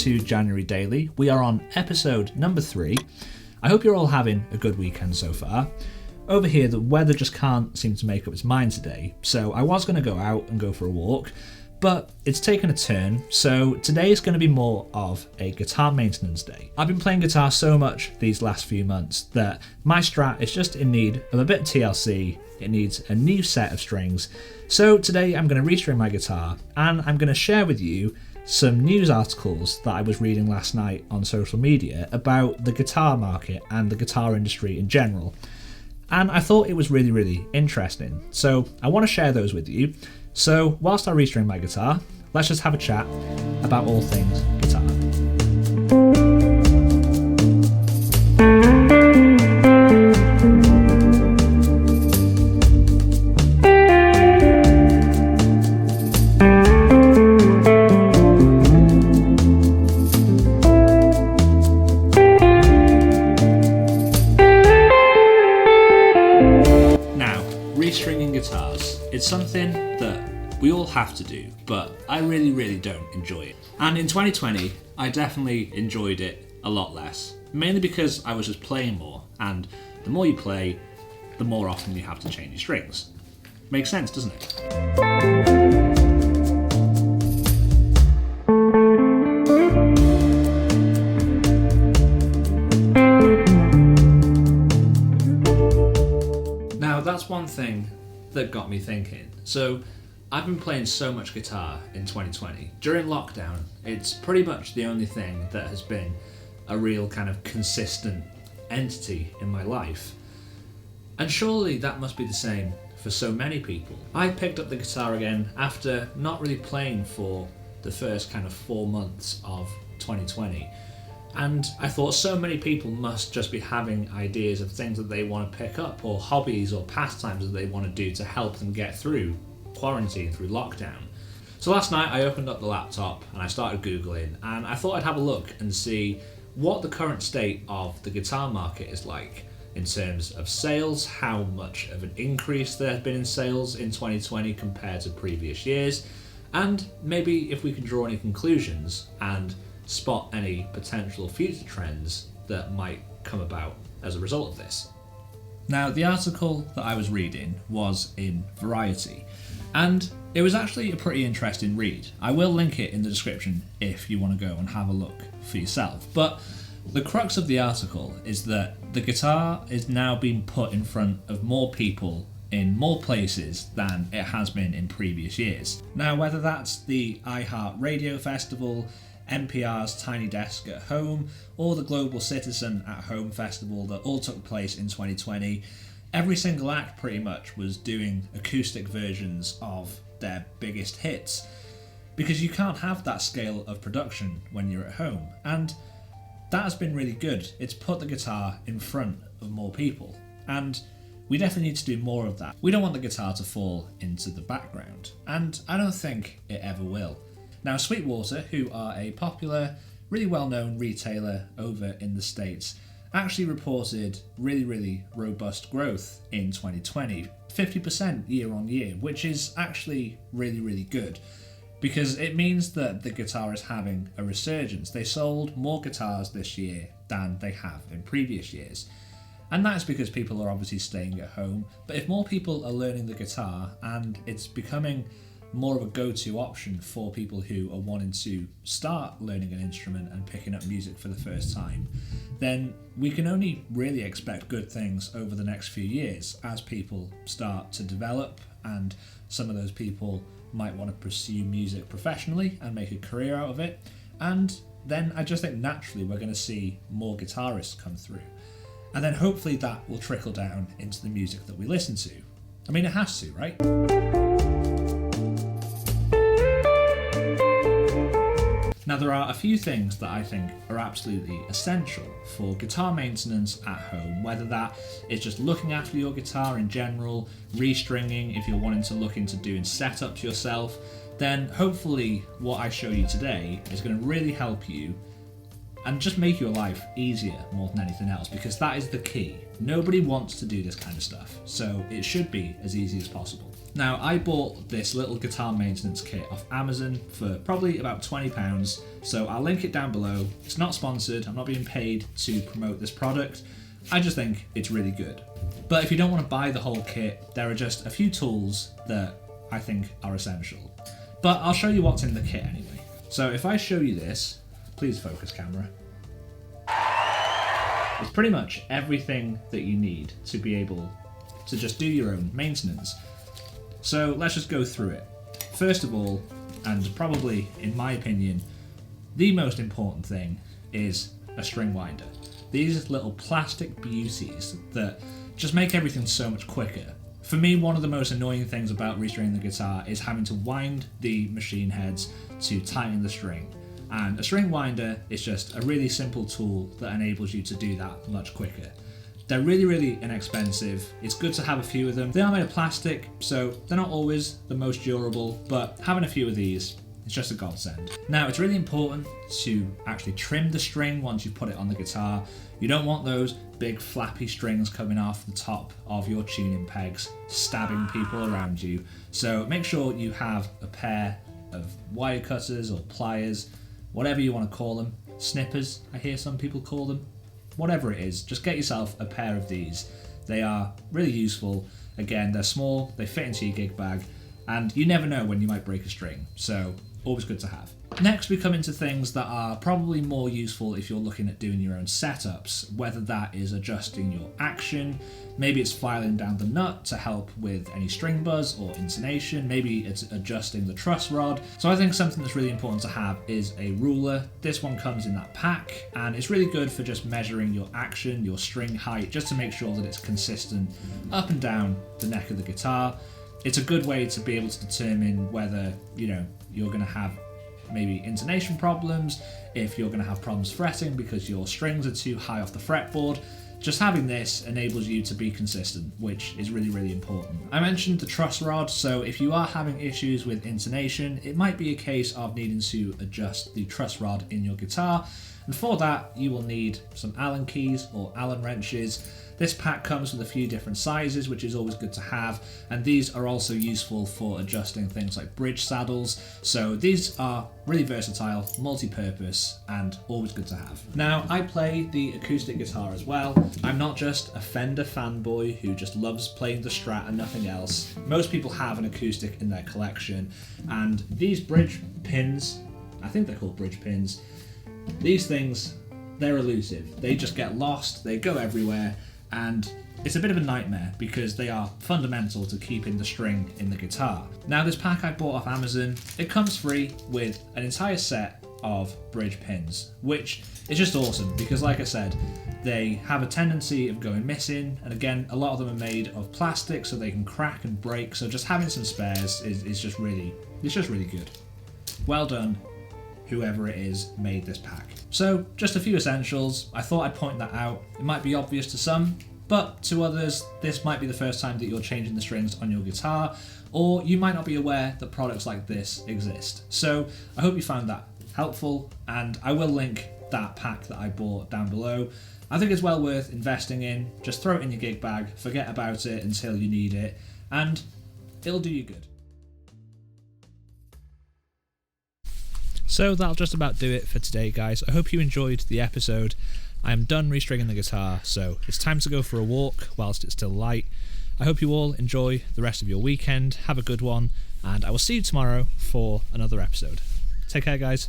to January Daily. We are on episode number 3. I hope you're all having a good weekend so far. Over here, the weather just can't seem to make up its mind today, so I was going to go out and go for a walk, but it's taken a turn, so today is going to be more of a guitar maintenance day. I've been playing guitar so much these last few months that my Strat is just in need of a bit of TLC. It needs a new set of strings. So today I'm going to restring my guitar, and I'm going to share with you some news articles that I was reading last night on social media about the guitar market and the guitar industry in general. And I thought it was really, really interesting. So I want to share those with you. So whilst I restring my guitar, let's just have a chat about all things guitar. Restringing guitars, it's something that we all have to do, but I really, really don't enjoy it. And in 2020, I definitely enjoyed it a lot less, mainly because I was just playing more, and the more you play, the more often you have to change your strings. Makes sense, doesn't it? That's one thing that got me thinking. So I've been playing so much guitar in 2020. During lockdown, it's pretty much the only thing that has been a real kind of consistent entity in my life. And surely that must be the same for so many people. I picked up the guitar again after not really playing for the first kind of 4 months of 2020. And I thought so many people must just be having ideas of things that they want to pick up, or hobbies or pastimes that they want to do to help them get through quarantine, through lockdown. So last night I opened up the laptop and I started Googling, and I thought I'd have a look and see what the current state of the guitar market is like in terms of sales, how much of an increase there has been in sales in 2020 compared to previous years, and maybe if we can draw any conclusions and spot any potential future trends that might come about as a result of this. Now, the article that I was reading was in Variety, and it was actually a pretty interesting read. I will link it in the description if you want to go and have a look for yourself. But the crux of the article is that the guitar is now being put in front of more people in more places than it has been in previous years. Now, whether that's the iHeart Radio Festival, NPR's Tiny Desk at Home, or the Global Citizen at Home Festival that all took place in 2020, every single act pretty much was doing acoustic versions of their biggest hits, because you can't have that scale of production when you're at home, and that has been really good. It's put the guitar in front of more people, and we definitely need to do more of that. We don't want the guitar to fall into the background, and I don't think it ever will. Now, Sweetwater, who are a popular, really well-known retailer over in the States, actually reported really robust growth in 2020, 50% year on year, which is actually really good, because it means that the guitar is having a resurgence. They sold more guitars this year than they have in previous years. And that's because people are obviously staying at home, but if more people are learning the guitar and it's becoming more of a go-to option for people who are wanting to start learning an instrument and picking up music for the first time, then we can only really expect good things over the next few years as people start to develop, and some of those people might want to pursue music professionally and make a career out of it. And then I just think naturally we're going to see more guitarists come through. And then hopefully that will trickle down into the music that we listen to. I mean, it has to, right? Now, there are a few things that I think are absolutely essential for guitar maintenance at home, whether that is just looking after your guitar in general, restringing if you're wanting to look into doing setups yourself, then hopefully what I show you today is going to really help you and just make your life easier more than anything else, because that is the key. Nobody wants to do this kind of stuff, so it should be as easy as possible. Now, I bought this little guitar maintenance kit off Amazon for probably about £20, so I'll link it down below. It's not sponsored, I'm not being paid to promote this product, I just think it's really good. But if you don't want to buy the whole kit, there are just a few tools that I think are essential. But I'll show you what's in the kit anyway. So if I show you this, please focus camera. It's pretty much everything that you need to be able to just do your own maintenance. So let's just go through it. First of all, and probably in my opinion, the most important thing is a string winder. These little plastic beauties that just make everything so much quicker. For me, one of the most annoying things about restringing the guitar is having to wind the machine heads to tighten the string. And a string winder is just a really simple tool that enables you to do that much quicker. They're really, really inexpensive. It's good to have a few of them. They are made of plastic, so they're not always the most durable, but having a few of these, it's just a godsend. Now, it's really important to actually trim the string once you put it on the guitar. You don't want those big flappy strings coming off the top of your tuning pegs, stabbing people around you. So make sure you have a pair of wire cutters or pliers, whatever you want to call them. Snippers, I hear some people call them. Whatever it is, just get yourself a pair of these. They are really useful. Again, they're small, they fit into your gig bag, and you never know when you might break a string, so always good to have. Next, we come into things that are probably more useful if you're looking at doing your own setups, whether that is adjusting your action, maybe it's filing down the nut to help with any string buzz or intonation, maybe it's adjusting the truss rod. So I think something that's really important to have is a ruler. This one comes in that pack, and it's really good for just measuring your action, your string height, just to make sure that it's consistent up and down the neck of the guitar. It's a good way to be able to determine whether, you're going to have maybe intonation problems, if you're going to have problems fretting because your strings are too high off the fretboard. Just having this enables you to be consistent, which is really, really important. I mentioned the truss rod, so if you are having issues with intonation, it might be a case of needing to adjust the truss rod in your guitar, and for that you will need some Allen keys or Allen wrenches. This pack comes with a few different sizes, which is always good to have, and these are also useful for adjusting things like bridge saddles. So these are really versatile, multi-purpose, and always good to have. Now, I play the acoustic guitar as well. I'm not just a Fender fanboy who just loves playing the Strat and nothing else. Most people have an acoustic in their collection, and these bridge pins, I think they're called bridge pins, these things, they're elusive. They just get lost, they go everywhere, and it's a bit of a nightmare because they are fundamental to keeping the string in the guitar. Now, this pack I bought off Amazon, it comes free with an entire set of bridge pins, which is just awesome because, like I said, they have a tendency of going missing, and again, a lot of them are made of plastic so they can crack and break, so just having some spares is just really good. Well done, whoever it is made this pack. So, just a few essentials. I thought I'd point that out. It might be obvious to some, but to others, this might be the first time that you're changing the strings on your guitar, or you might not be aware that products like this exist. So, I hope you found that helpful, and I will link that pack that I bought down below. I think it's well worth investing in. Just throw it in your gig bag, forget about it until you need it, and it'll do you good. So that'll just about do it for today, guys. I hope you enjoyed the episode. I am done restringing the guitar, so it's time to go for a walk whilst it's still light. I hope you all enjoy the rest of your weekend, have a good one, and I will see you tomorrow for another episode. Take care, guys.